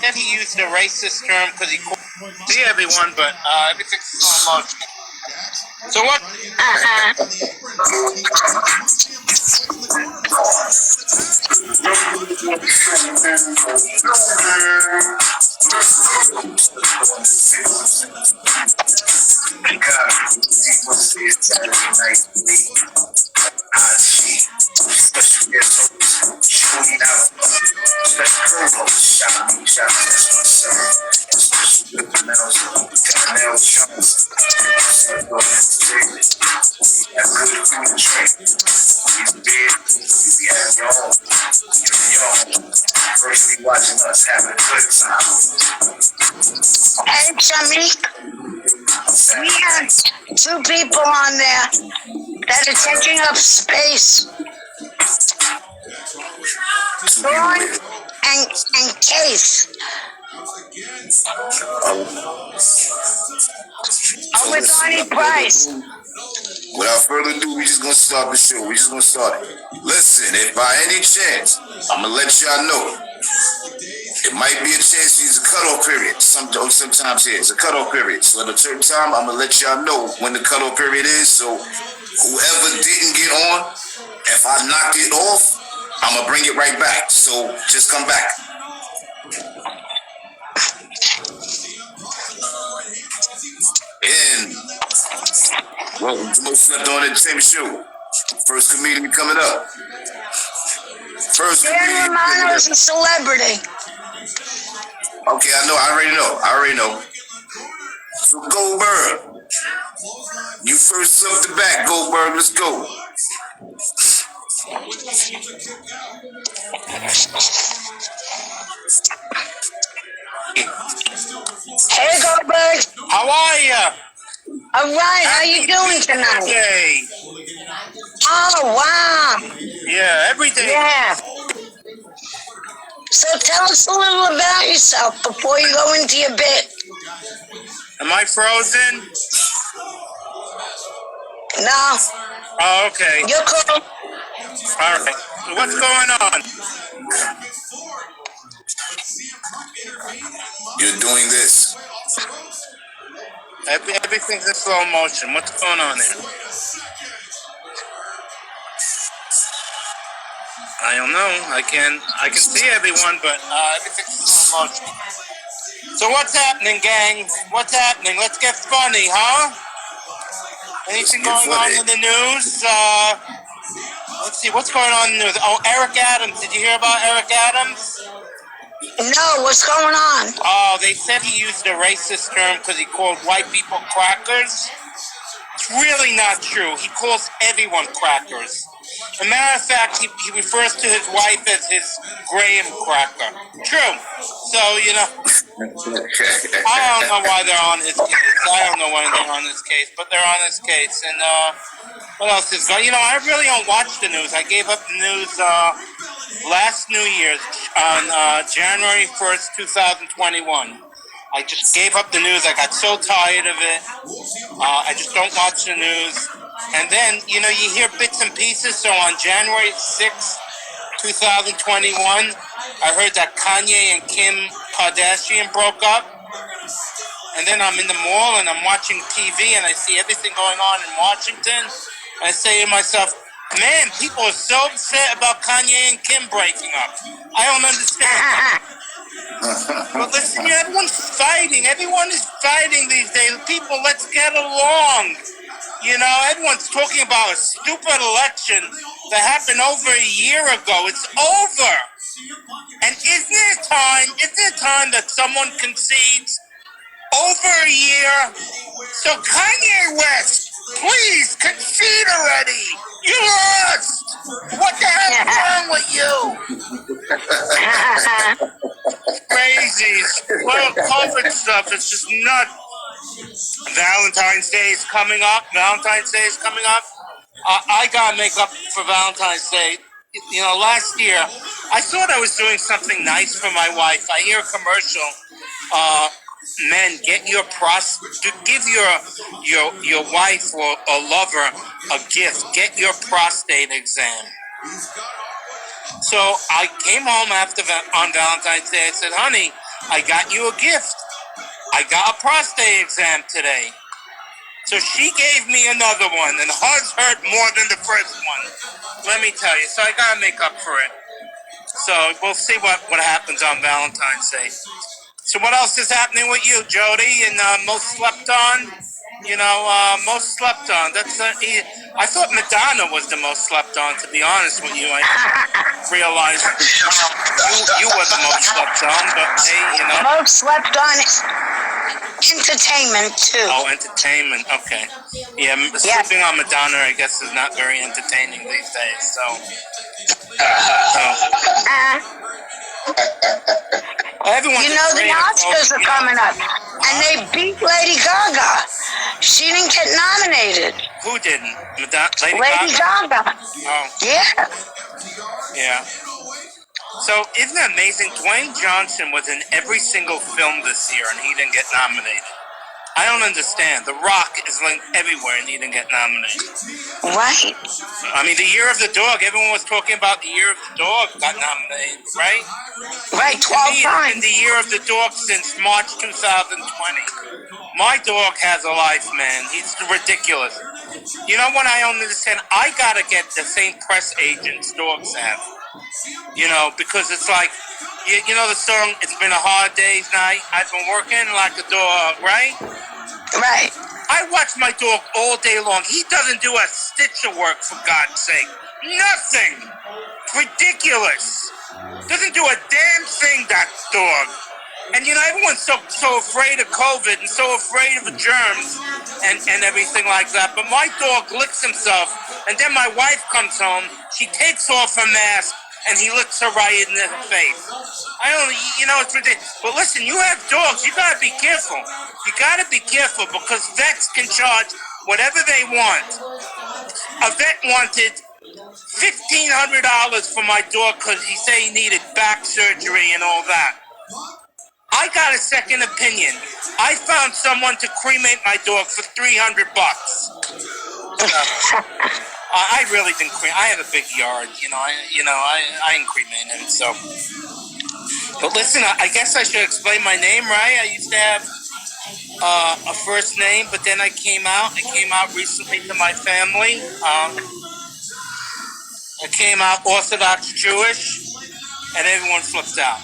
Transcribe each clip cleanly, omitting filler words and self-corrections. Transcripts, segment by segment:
Then he used a racist term because he called everyone, but everything's slow motion. So what? Watching us having a good time. Hey, Shamic, we have two people on there that are taking up space. Dawn and Case. I'm with Arnie Price. Without further ado, we just gonna start the show. We just gonna start it. Listen, if by any chance, I'm gonna let y'all know. It might be a chance to use a cutoff period. Sometimes here, it's a cutoff period. So at a certain time, I'm gonna let y'all know when the cutoff period is. So whoever didn't get on, if I knocked it off, I'm gonna bring it right back. So just come back. And welcome to Most Slept On Entertainment Show. First comedian coming up. First comedian. Romano is a celebrity. Okay, I know. I already know. So Goldberg, you first up the back. Goldberg, let's go. Hey, Goldberg. How are ya? All right, how you doing tonight? Day. Oh, wow. Yeah, every day. Yeah. So tell us a little about yourself before you go into your bit. Am I frozen? No. Oh, okay. You're cool. All right. So what's going on? You're doing this. Everything's in slow motion. What's going on there? I don't know. I can see everyone, but everything's in slow motion. So what's happening, gang? What's happening? Let's get funny, huh? Anything going on in the news? Let's see. What's going on in the news? Oh, Eric Adams. Did you hear about Eric Adams? No, what's going on? Oh, they said he used a racist term because he called white people crackers. It's really not true. He calls everyone crackers. As a matter of fact, he refers to his wife as his Graham cracker. True. So, you know, I don't know why they're on his case. I don't know why they're on this case, but they're on his case. And what else is going on? You know, I really don't watch the news. I gave up the news last New Year's on January 1st, 2021. I just gave up the news. I got so tired of it. I just don't watch the news. And then, you know, you hear bits and pieces. So on January 6th, 2021, I heard that Kanye and Kim Kardashian broke up. And then I'm in the mall and I'm watching TV and I see everything going on in Washington. And I say to myself, man, people are so upset about Kanye and Kim breaking up. I don't understand. But listen, everyone's fighting. Everyone is fighting these days. People, let's get along. Everyone's talking about a stupid election that happened over a year ago. It's over. And isn't it time that someone concedes? Over a year. So Kanye West, please concede already. You lost. What the hell's wrong with you? Crazy. Well, COVID stuff is just nuts. Valentine's Day is coming up. I gotta make up for Valentine's Day. Last year, I thought I was doing something nice for my wife. I hear a commercial. Men, give your wife or lover a gift. Get your prostate exam. So I came home on Valentine's Day. I said, honey, I got you a gift. I got a prostate exam today. So she gave me another one, and hers hurt more than the first one. Let me tell you. So I gotta make up for it. So we'll see what happens on Valentine's Day. So what else is happening with you, Jody? And most slept on? Most slept on. I thought Madonna was the most slept on, to be honest with you. I realized you were the most slept on, but hey, Most slept on entertainment, too. Oh, entertainment, okay. Yeah, sleeping on Madonna, I guess, is not very entertaining these days, so. The Oscars are coming up, and they beat Lady Gaga. She didn't get nominated. Who didn't? Lady Gaga. Oh. Yeah. Yeah. So, isn't it amazing? Dwayne Johnson was in every single film this year, and he didn't get nominated. I don't understand. The Rock is linked everywhere, and he didn't get nominated. Right. I mean, the Year of the Dog. Everyone was talking about the Year of the Dog got nominated, right? Right, 12 times. times. It's been the Year of the Dog since March 2020. My dog has a life, man. He's ridiculous. You know what I don't understand? I gotta get the same press agents dogs have. Because it's like, you know the song, It's Been a Hard Day's Night? I've been working like a dog, right? Right. I watch my dog all day long. He doesn't do a stitch of work, for God's sake. Nothing. Ridiculous. Doesn't do a damn thing, that dog. And everyone's so afraid of COVID and so afraid of the germs and everything like that. But my dog licks himself, and then my wife comes home, she takes off her mask, and he licks her right in the face. It's ridiculous. But listen, you have dogs, you gotta be careful. You gotta be careful because vets can charge whatever they want. A vet wanted $1,500 for my dog because he said he needed back surgery and all that. I got a second opinion. I found someone to cremate my dog for $300. I really didn't cremate. I have a big yard, I didn't cremate him. So, but listen, I guess I should explain my name, right? I used to have a first name, but then I came out. I came out recently to my family. I came out Orthodox Jewish. And everyone flipped out.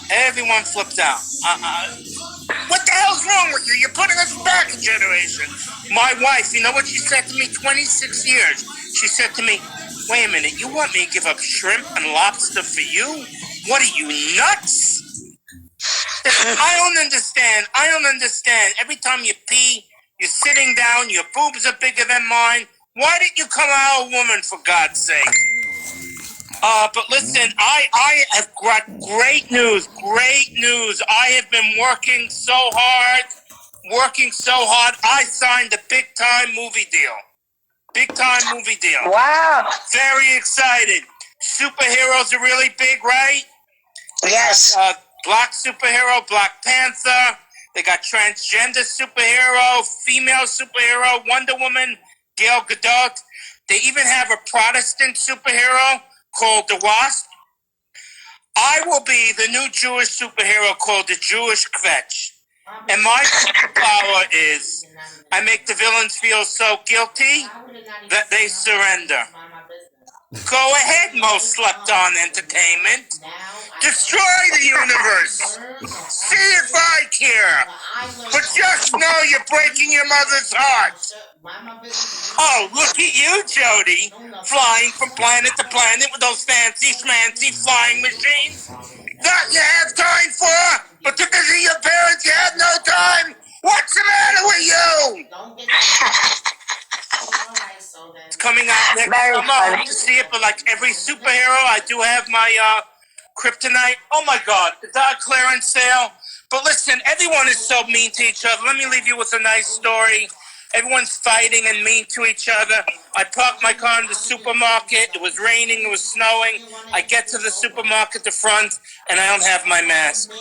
What the hell's wrong with you? You're putting us back a generation. My wife, you know what she said to me? 26 years. She said to me, wait a minute, you want me to give up shrimp and lobster for you? What are you, nuts? I don't understand. Every time you pee, you're sitting down, your boobs are bigger than mine. Why didn't you come out a woman, for God's sake? But listen, I have got great news. I have been working so hard. I signed a big-time movie deal. Wow. Very excited. Superheroes are really big, right? Yes. Black superhero, Black Panther. They got transgender superhero, female superhero, Wonder Woman, Gal Gadot. They even have a Protestant superhero called the Wasp. I will be the new Jewish superhero called the Jewish Kvetch. And my power is I make the villains feel so guilty that they surrender. Go ahead, most slept-on entertainment. Destroy the universe. See if I care. But just know you're breaking your mother's heart. Oh, look at you, Jody. Flying from planet to planet with those fancy schmancy flying machines. That you have time for, but because of your parents, you had no time. What's the matter with you? It's coming out next summer. I hope to see it, but like every superhero, I do have my kryptonite. Oh my God, it's on clearance sale. But listen, everyone is so mean to each other. Let me leave you with a nice story. Everyone's fighting and mean to each other. I parked my car in the supermarket. It was raining. It was snowing. I get to the supermarket, the front, and I don't have my mask.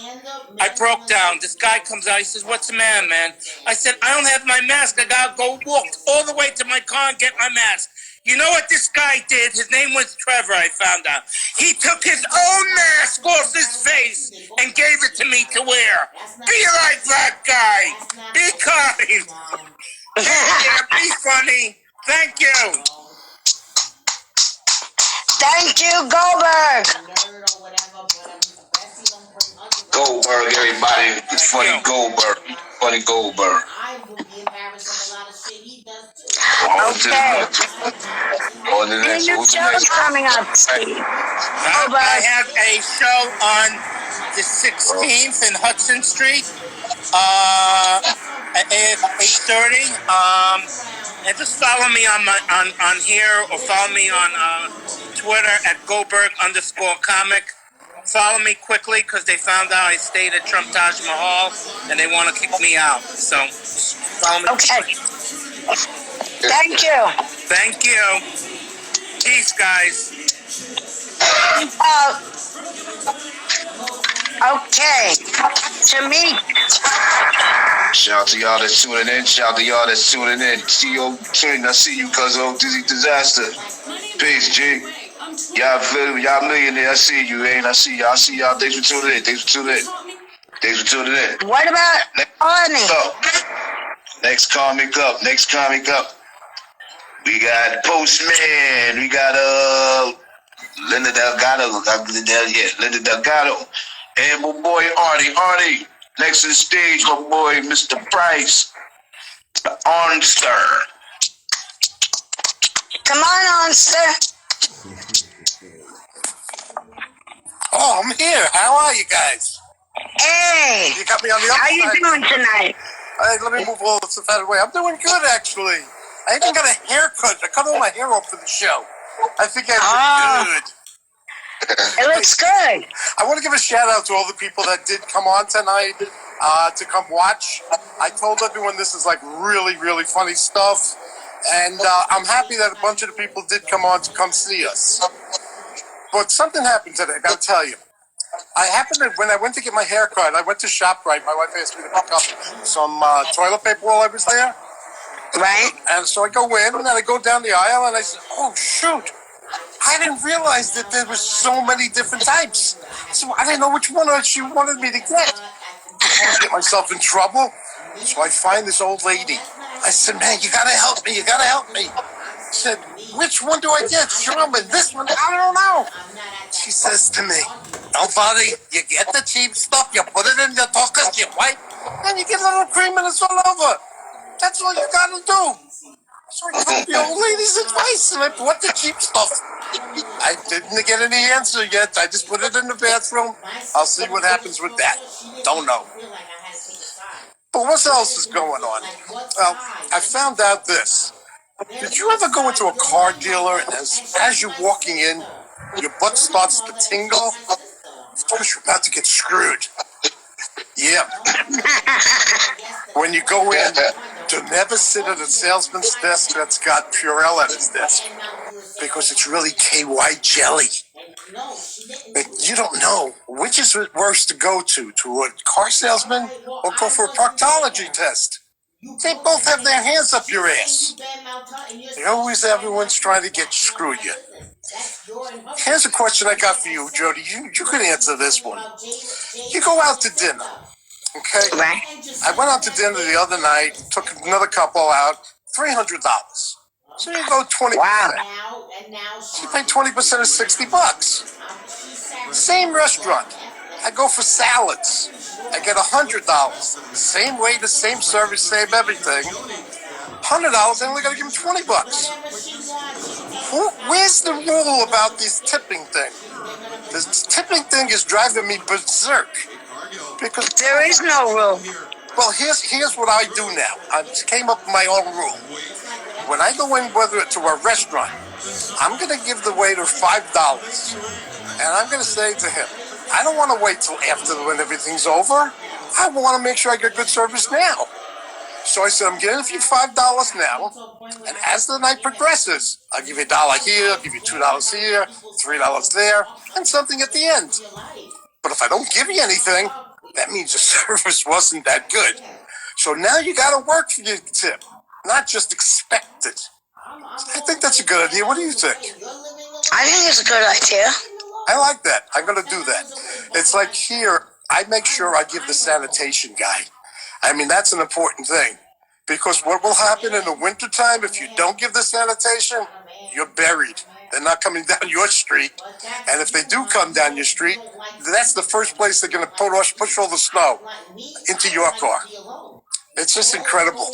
I broke down. This guy comes out. He says, "What's the matter, man?" I said, "I don't have my mask. I got to go walk all the way to my car and get my mask." You know what this guy did? His name was Trevor, I found out. He took his own mask off his face and gave it to me to wear. Be like that guy. Be kind. Yeah, be funny. Thank you. Thank you, Goldberg. Goldberg, everybody. It's funny Goldberg. Funny Goldberg. Okay. Any new shows coming up, Steve? I have a show on the 16th in Hudson Street at 8:30. And just follow me on here or follow me on Twitter at Goldberg_comic. Follow me quickly because they found out I stayed at Trump Taj Mahal and they want to kick me out. So follow me. Okay. Thank you. Thank you. Peace, guys. Okay. Shamic. Shout out to y'all that's tuning in. Shout out to y'all that's tuning in. See you, I see you, cuz of Dizzy Disaster. Peace, G. Y'all feel y'all millionaire. I see you, ain't I see y'all. I see y'all. Thanks for tuning in. Thanks for tuning in. Thanks for tuning in. What about Arnie? Next comic up. Next comic up. We got Postman. We got Linda Delgado. Linda Delgado. And my boy Arnie. Next to the stage, my boy Mr. Price. Onster. Come on, Onster. Oh, I'm here. How are you guys? Hey. You got me on the other How you side. doing tonight? All right, let me move all this stuff out of the way. I'm doing good, actually. I even got a haircut. I cut all my hair off for the show. I think I look good. It looks good. I want to give a shout out to all the people that did come on tonight to come watch. I told everyone this is like really, really funny stuff. And I'm happy that a bunch of the people did come on to come see us. But something happened today, I got to tell you. When I went to get my hair cut, I went to ShopRite. My wife asked me to pick up some toilet paper while I was there. Right? And so I go in, and then I go down the aisle, and I said, "Oh, shoot. I didn't realize that there was so many different types. So I didn't know which one she wanted me to get. I want to get myself in trouble. So I find this old lady. I said, "Man, you got to help me. You got to help me." She said, "Which one do I get? Sherman, this one? I don't know." She says to me, "Don't bother. You get the cheap stuff. You put it in your tuckers, you wipe, and you get a little cream and it's all over. That's all you got to do." So I took the old lady's advice and I bought the cheap stuff. I didn't get any answer yet. I just put it in the bathroom. I'll see what happens with that. Don't know. But what else is going on? Well, I found out this. Did you ever go into a car dealer and as you're walking in, your butt starts to tingle? It's because you're about to get screwed. Yeah. When you go in, to never sit at a salesman's desk that's got Purell at his desk. Because it's really KY jelly. But you don't know which is worse to go to a car salesman or go for a proctology test. They both have their hands up your ass. Everyone's trying to get screw you. Here's a question I got for you, Jody. You could answer this one. You go out to dinner, okay? Right. I went out to dinner the other night, took another couple out, $300. So you go 20%. Wow. You pay 20% of $60. Same restaurant. I go for salads. I get $100. Same waiter, same service, same everything. $100, I only got to give him $20. Where's the rule about this tipping thing? This tipping thing is driving me berserk. Because There is no rule. well, here's what I do now. I came up with my own rule. When I go in, whether to a restaurant, I'm going to give the waiter $5. And I'm going to say to him, I don't want to wait till after when everything's over. I want to make sure I get good service now. So I said, I'm giving you $5 now. And as the night progresses, I'll give you $1 here, I'll give you $2 here, $3 there, and something at the end. But if I don't give you anything, that means the service wasn't that good. So now you got to work for your tip, not just expect it. I think that's a good idea. What do you think? I think it's a good idea. I like that. I'm going to do that. It's like here, I make sure I give the sanitation guy. I mean, that's an important thing. Because what will happen in the wintertime if you don't give the sanitation? You're buried. They're not coming down your street. And if they do come down your street, that's the first place they're going to push all the snow into your car. It's just incredible.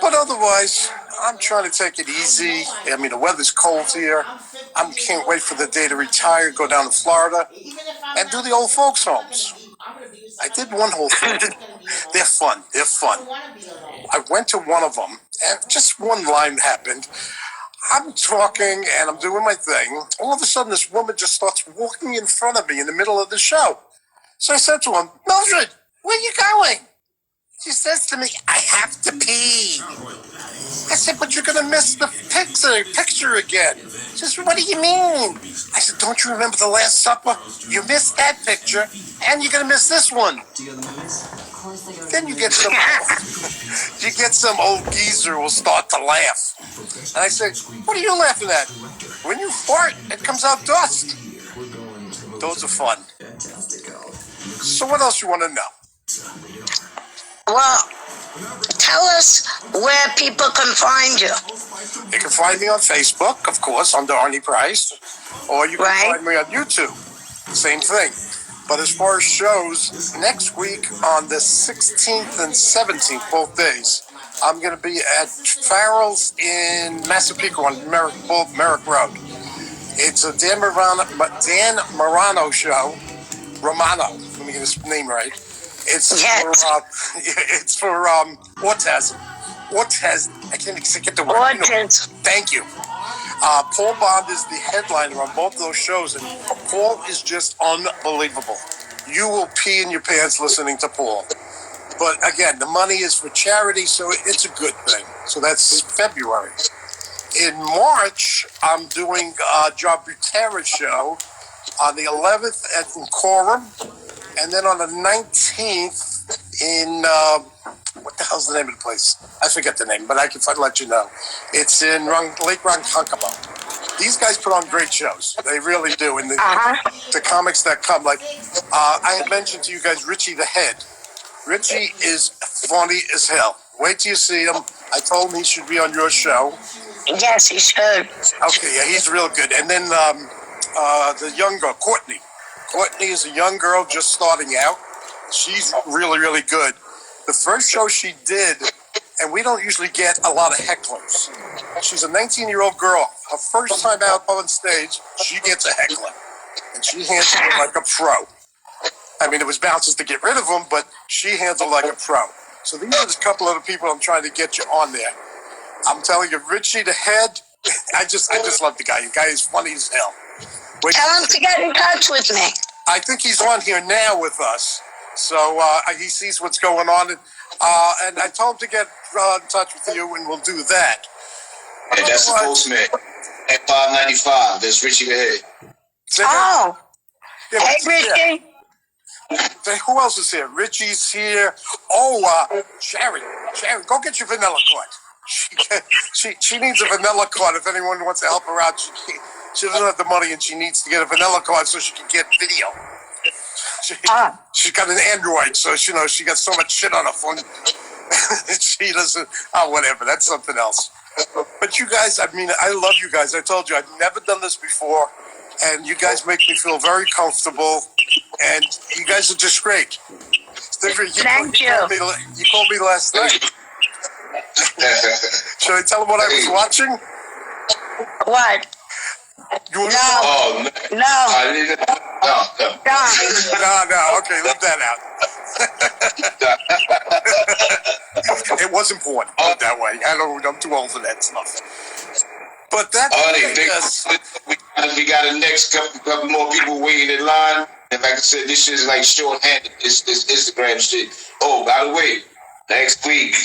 But otherwise, I'm trying to take it easy. I mean, the weather's cold here. I can't wait for the day to retire, go down to Florida, and do the old folks' homes. I did one whole thing. They're fun. They're fun. I went to one of them, and just one line happened. I'm talking, and I'm doing my thing. All of a sudden, this woman just starts walking in front of me in the middle of the show. So I said to him, Mildred, where are you going? She says to me, I have to pee. I said, but you're going to miss the picture again. She says, what do you mean? I said, don't you remember the Last Supper? You missed that picture, and you're going to miss this one. Then you get some old geezer who will start to laugh. And I say, what are you laughing at? When you fart, it comes out dust. Those are fun. So what else you want to know? Well, tell us where people can find you. You can find me on Facebook, of course, under Arnie Price, or you can find me on YouTube. Same thing. But as far as shows, next week on the 16th and 17th, both days, I'm going to be at Farrell's in Massapequa on Merrick Road. It's a Dan Morano show. Romano, let me get his name right. It's for autism. I can't get the word. Autism. Thank you. Paul Bond is the headliner on both those shows, and Paul is just unbelievable. You will pee in your pants listening to Paul. But again, the money is for charity, so it's a good thing. So that's February. In March, I'm doing a Job Butera show on the 11th at Quorum, and then on the 19th in, what the hell's the name of the place? I forget the name, but I can let you know. It's in Lake Ronkonkoma. These guys put on great shows. They really do. And the comics that come, like, I had mentioned to you guys Richie the Head. Richie is funny as hell. Wait till you see him. I told him he should be on your show. Yes, he should. Okay, yeah, he's real good. And then the young girl, Courtney. Courtney is a young girl just starting out. She's really, really good. The first show she did, and we don't usually get a lot of hecklers. She's a 19-year-old girl. Her first time out on stage, she gets a heckler. And she handles it like a pro. I mean, it was bounces to get rid of them, but she handled like a pro. So these are just a couple of the people I'm trying to get you on there. I'm telling you, Richie the Head, I just love the guy. The guy is funny as hell. Tell him to get in touch with me. I think he's on here now with us. So he sees what's going on. And I told him to get in touch with you, and we'll do that. Yeah, that's the postman. At 595, that's Richie the Head. Oh. Yeah, Hey, Richie. Who else is here? Richie's here. Oh, Sharon, go get your vanilla cord. She needs a vanilla cord. If anyone wants to help her out, she doesn't have the money and she needs to get a vanilla cord so she can get video. She's got an Android, so she got so much shit on her phone. She doesn't. Oh, whatever. That's something else. But you guys, I mean, I love you guys. I told you I've never done this before, and you guys make me feel very comfortable. And you guys are just great. Thank you. You called me last night. Should I tell them what I was watching? What? No. Oh, no. No. No. Okay, leave that out. It wasn't porn. Put it that way. I'm too old for that stuff. But that's we got a next couple more people waiting in line. And like I said, this shit is like short-handed. It's Instagram shit. Oh, by the way, next week,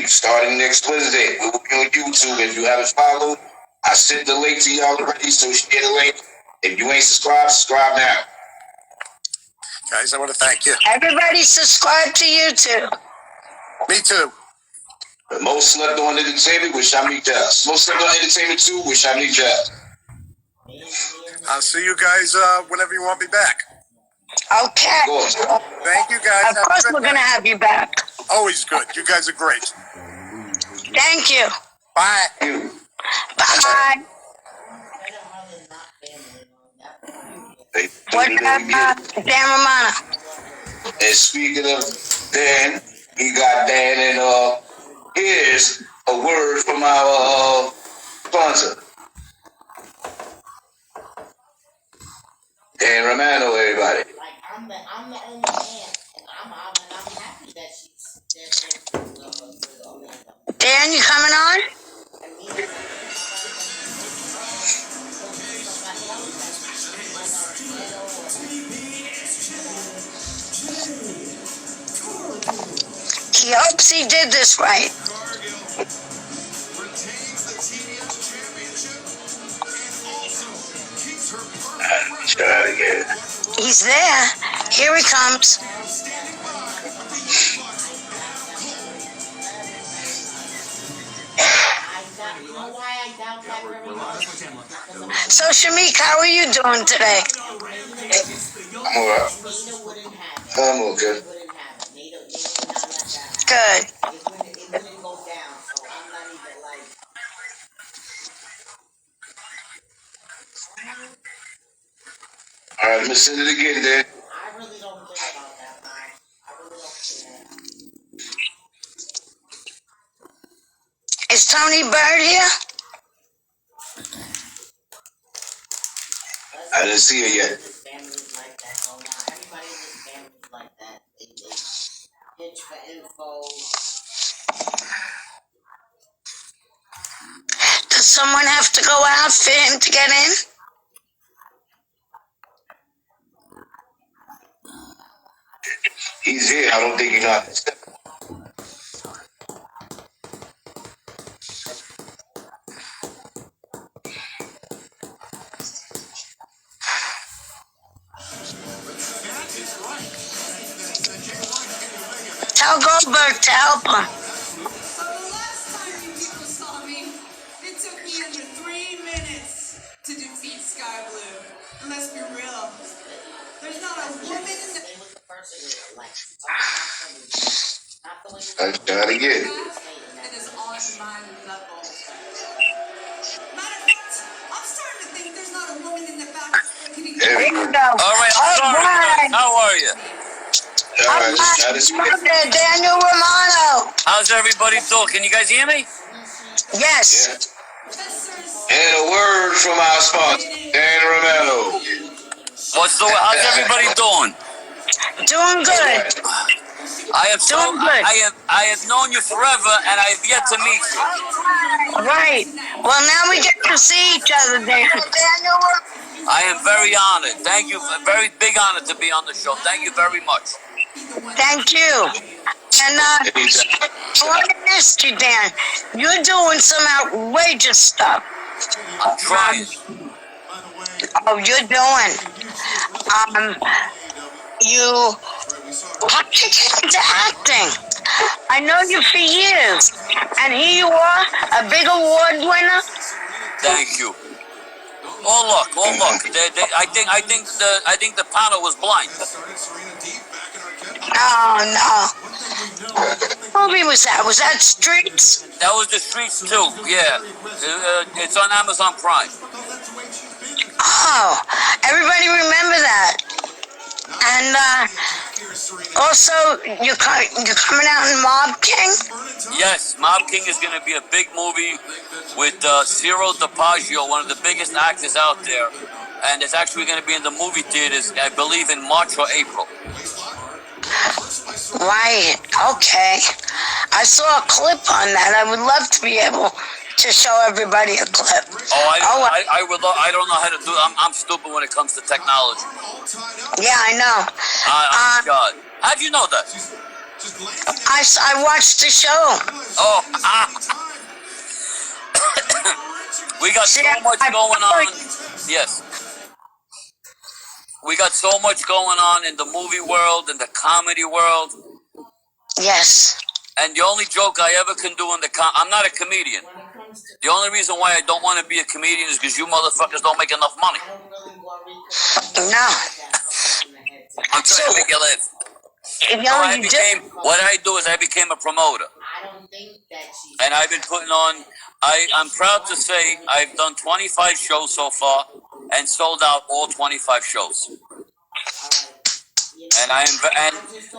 starting next Wednesday, we will be on YouTube. If you haven't followed, I sent the link to y'all already, so you should get a link. If you ain't subscribe now. Guys, I want to thank you. Everybody subscribe to YouTube. Me too. The most slept on entertainment with Shamic Jiles. Most slept on entertainment too with Shamic Jiles. I'll see you guys whenever you want me back. Okay. Thank you guys. Of course we're going to have you back. Always good. You guys are great. Thank you. Bye. Bye. What about Dan Romano? And speaking of Dan, we got Dan, and here's a word from our sponsor, Dan Romano, everybody. I'm the only man, and I'm happy that she's there. Dan, you coming on? He hopes he did this right. Try it again. He's there. Here he comes. So, Shamic, how are you doing today? I'm alright. I'm okay. Good. Alright, let me send it again, Dan. I really don't care about that, man. I really don't care. Is Toni Byrd here? I didn't see her yet. Families like that, so now everybody in this family is like that. They pitch for info. Does someone have to go out for him to get in? He's here. I don't think you know how to step. Tell Goldberg to help him. So the last time you people saw me, it took me under 3 minutes to defeat Sky Blue. And let's be real, there's not a woman in the Let's try it again. that is on my level. Matter of fact, I'm starting to think there's not a woman in the back that can There we go. All right, I'm sorry. How are you? Alright, let's try this again. Mother, Daniel Romano. How's everybody doing? Can you guys hear me? Yes. And a word from our sponsor, Dan Romano. How's everybody doing? Doing good. I have known you forever, and I have yet to meet you. Right. Well, now we get to see each other, Dan. Daniel. I am very honored. Thank you. Very big honor to be on the show. Thank you very much. Thank you. And I want to ask you, Dan. You're doing some outrageous stuff. I'm trying. Oh, you're doing. you, how did you get into acting? I know you for years, and here you are, a big award winner. Thank you. Oh look. I think the panel was blind. No. What movie was that? Was that Streets? That was the Streets too. Yeah, it's on Amazon Prime. Oh, everybody remember that. And also, you're coming out in Mob King? Yes, Mob King is going to be a big movie with Ciro DiPaggio, one of the biggest actors out there, and it's actually going to be in the movie theaters, I believe, in March or April. Right. Okay. I saw a clip on that. I would love to be able to show everybody a clip. I don't know how to do it. I'm stupid when it comes to technology. Yeah, I know. God. How'd you know that? I watched the show. Oh, we got so much going on. Yes. We got so much going on in the movie world, in the comedy world. Yes. And the only joke I ever can do in I'm not a comedian. The only reason why I don't want to be a comedian is because you motherfuckers don't make enough money. No. I'm trying to make it live. What I do is I became a promoter. And I've been putting on, I'm proud to say I've done 25 shows so far and sold out all 25 shows. And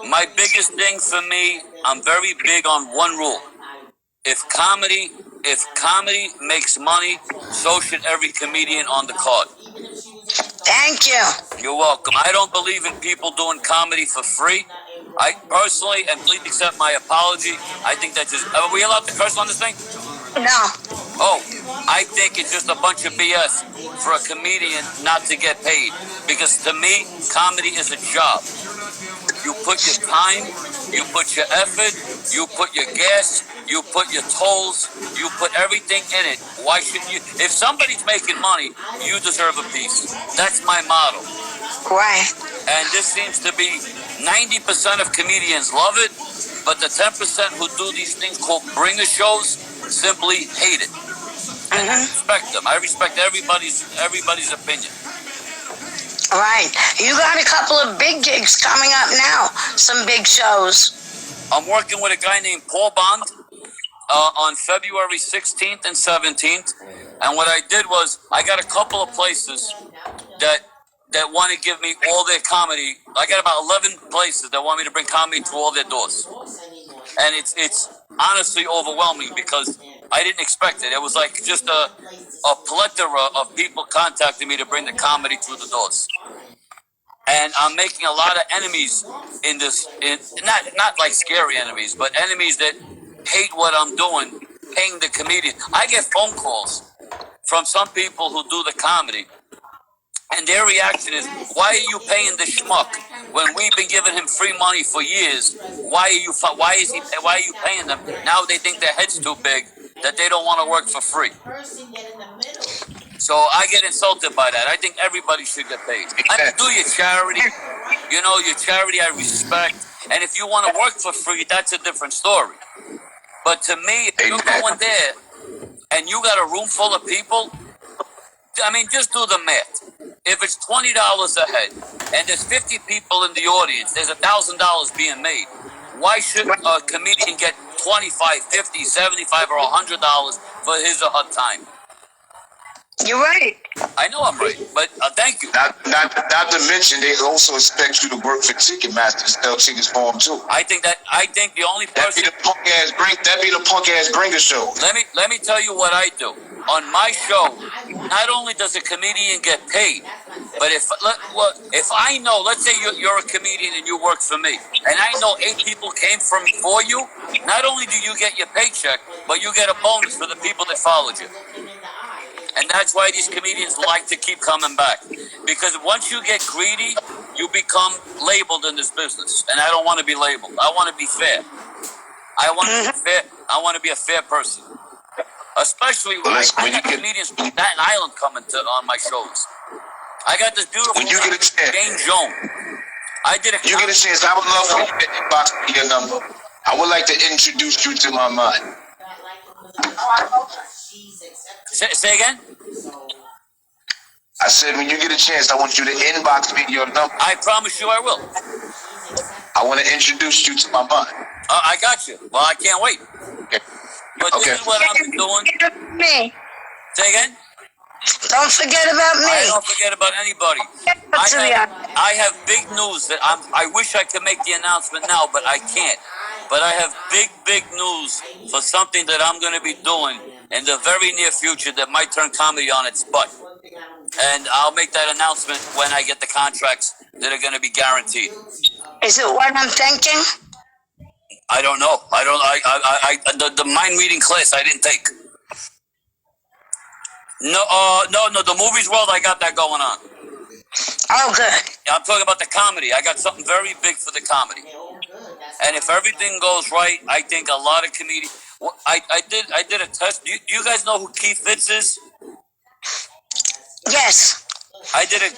my biggest thing for me, I'm very big on one rule. If comedy makes money, so should every comedian on the card. Thank you. You're welcome. I don't believe in people doing comedy for free. I personally, and please accept my apology, I think that's just, are we allowed to curse on this thing? No. Oh, I think it's just a bunch of BS for a comedian not to get paid. Because to me, comedy is a job. You put your time, you put your effort, you put your gas, you put your tolls, you put everything in it. Why shouldn't you? If somebody's making money, you deserve a piece. That's my motto. Right. And this seems to be 90% of comedians love it, but the 10% who do these things called bringer shows simply hate it. And I respect them. I respect everybody's opinion. Right. You got a couple of big gigs coming up now. Some big shows. I'm working with a guy named Paul Bond on February 16th and 17th. And what I did was I got a couple of places that want to give me all their comedy. I got about 11 places that want me to bring comedy to all their doors. And it's honestly overwhelming because I didn't expect it. It was like just a plethora of people contacting me to bring the comedy through the doors. And I'm making a lot of enemies in this, not like scary enemies, but enemies that hate what I'm doing, paying the comedian. I get phone calls from some people who do the comedy, and their reaction is, why are you paying the schmuck when we've been giving him free money for years? Why are you paying them? Now they think their head's too big, that they don't want to work for free. So I get insulted by that. I think everybody should get paid. I mean, do your charity. You know, your charity I respect. And if you want to work for free, that's a different story. But to me, if you're going there and you got a room full of people, I mean, just do the math. If it's $20 a head and there's 50 people in the audience, there's $1,000 being made. Why shouldn't a comedian get $25, $50, $75, or $100 for his or her time? You're right. I know I'm right, but thank you. Not to mention, they also expect you to work for Ticketmaster to sell tickets for them too. I think the only person that'd be the punk ass bringer show. Let me tell you what I do. On my show, not only does a comedian get paid, but if I know, let's say you're a comedian and you work for me, and I know 8 people came from for you, not only do you get your paycheck, but you get a bonus for the people that followed you. And that's why these comedians like to keep coming back. Because once you get greedy, you become labeled in this business. And I don't want to be labeled. I want to be fair. I want to be fair. I want to be a fair person. Especially when I got comedians from Staten Island coming on my shows. I got this beautiful Jane Jones. I did a. You get a chance. I would love for you to inbox me your number. I would like to introduce you to my mind. Say again. I said, when you get a chance, I want you to inbox me your number. I promise you I will. I want to introduce you to my mind. I got you. Well, I can't wait. Okay. But this is what I've been doing. Me. Say again. Don't forget about me. I don't forget about anybody. I have big news that I wish I could make the announcement now, but I can't. But I have big news for something that I'm going to be doing in the very near future that might turn comedy on its butt. And I'll make that announcement when I get the contracts that are going to be guaranteed. Is it what I'm thinking? I don't know. The mind reading class I didn't take. No, the movies world, I got that going on. Oh, good. I'm talking about the comedy. I got something very big for the comedy. And if everything goes right, I think a lot of comedians. I did a test. Do you guys know who Keith Fitz is? Yes. I did a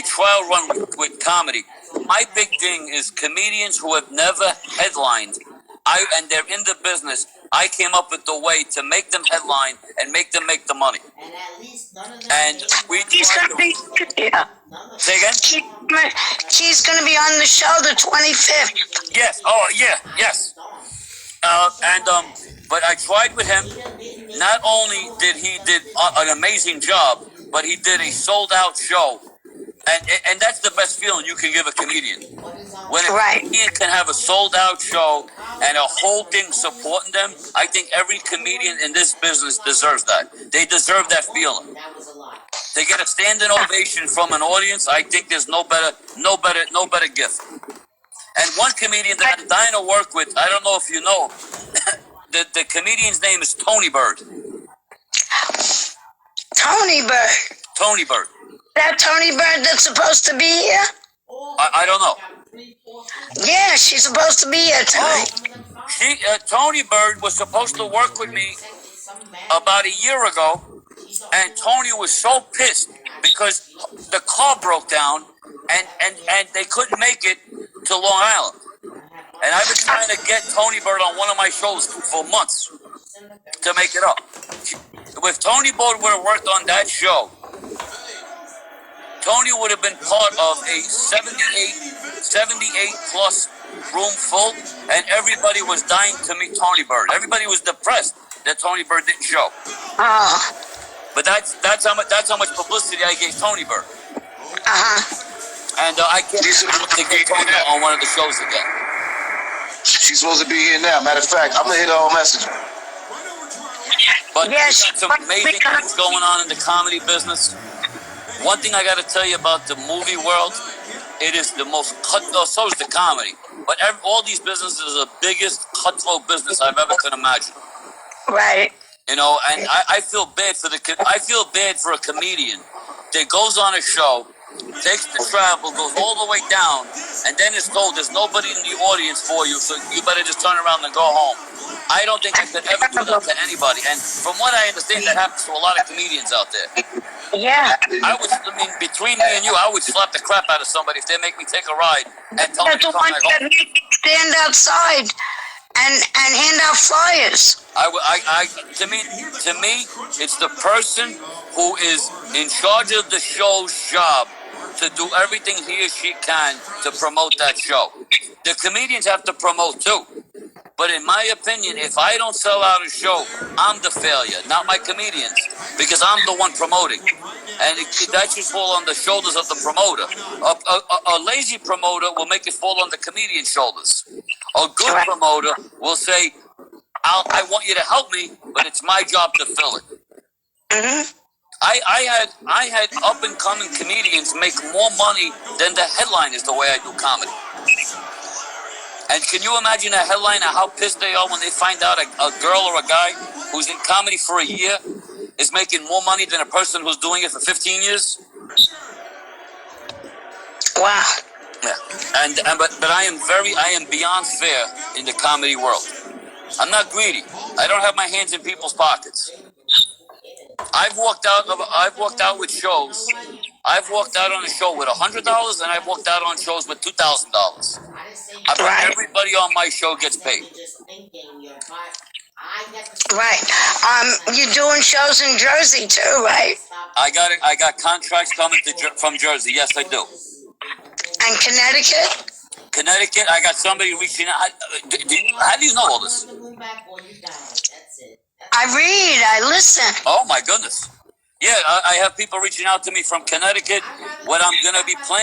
trial run with comedy. My big thing is comedians who have never headlined. And they're in the business. I came up with the way to make them headline and make them make the money. And we. She's gonna be. Yeah. Say again. She's gonna be on the show the 25th. Yes. Oh yeah. Yes. But I tried with him. Not only did he did an amazing job, but he did a sold out show. And that's the best feeling you can give a comedian. When a comedian can have a sold out show and a whole thing supporting them, I think every comedian in this business deserves that. They deserve that feeling. They get a standing ovation from an audience. I think there's no better gift. And one comedian that I'm dying to work with, I don't know if you know, the comedian's name is Toni Byrd. Toni Byrd. Toni Byrd. That Toni Byrd that's supposed to be here? I don't know. Yeah, she's supposed to be here tonight. Toni Byrd was supposed to work with me about a year ago, and Toni was so pissed because the car broke down and they couldn't make it to Long Island. And I've been trying to get Toni Byrd on one of my shows for months to make it up. If Toni Byrd would have worked on that show, Toni would have been part of a 78 plus room full, and everybody was dying to meet Toni Byrd. Everybody was depressed that Toni Byrd didn't show. But that's how much publicity I gave Toni Byrd. And I can't wait to get Toni on one of the shows again. She's supposed to be here now. Matter of fact, I'm gonna hit her on Messenger. But there's some amazing things going on in the comedy business. One thing I got to tell you about the movie world, it is the most cutthroat. So is the comedy. But all these businesses are the biggest cutthroat business I've ever could imagine. Right. You know, and I feel bad for a comedian that goes on a show, takes the travel, goes all the way down, and then is told there's nobody in the audience for you, so you better just turn around and go home. I don't think I could ever do that to anybody. And from what I understand, that happens to a lot of comedians out there. Yeah. Between me and you, I would slap the crap out of somebody if they make me take a ride and tell me to come back home. Stand outside and hand out flyers. To me, it's the person who is in charge of the show's job to do everything he or she can to promote that show. The comedians have to promote too. But in my opinion, if I don't sell out a show, I'm the failure, not my comedians, because I'm the one promoting. And that should fall on the shoulders of the promoter. A lazy promoter will make it fall on the comedian's shoulders. A good promoter will say, I want you to help me, but it's my job to fill it. I had up and coming comedians make more money than the headliners the way I do comedy. And can you imagine a headliner, how pissed they are when they find out a girl or a guy who's in comedy for a year is making more money than a person who's doing it for 15 years? Wow. Yeah. But I am beyond fair in the comedy world. I'm not greedy. I don't have my hands in people's pockets. I've walked out with shows I've walked out on a show with $100, and I've walked out on shows with $2,000. Right. Everybody on my show gets paid. Right. You're doing shows in Jersey too, right? I got contracts coming from Jersey. Yes, I do. And Connecticut? Connecticut, I got somebody reaching out. How do you know all this? I read, I listen. Oh my goodness. Yeah, I have people reaching out to me from Connecticut. What I'm going to be planning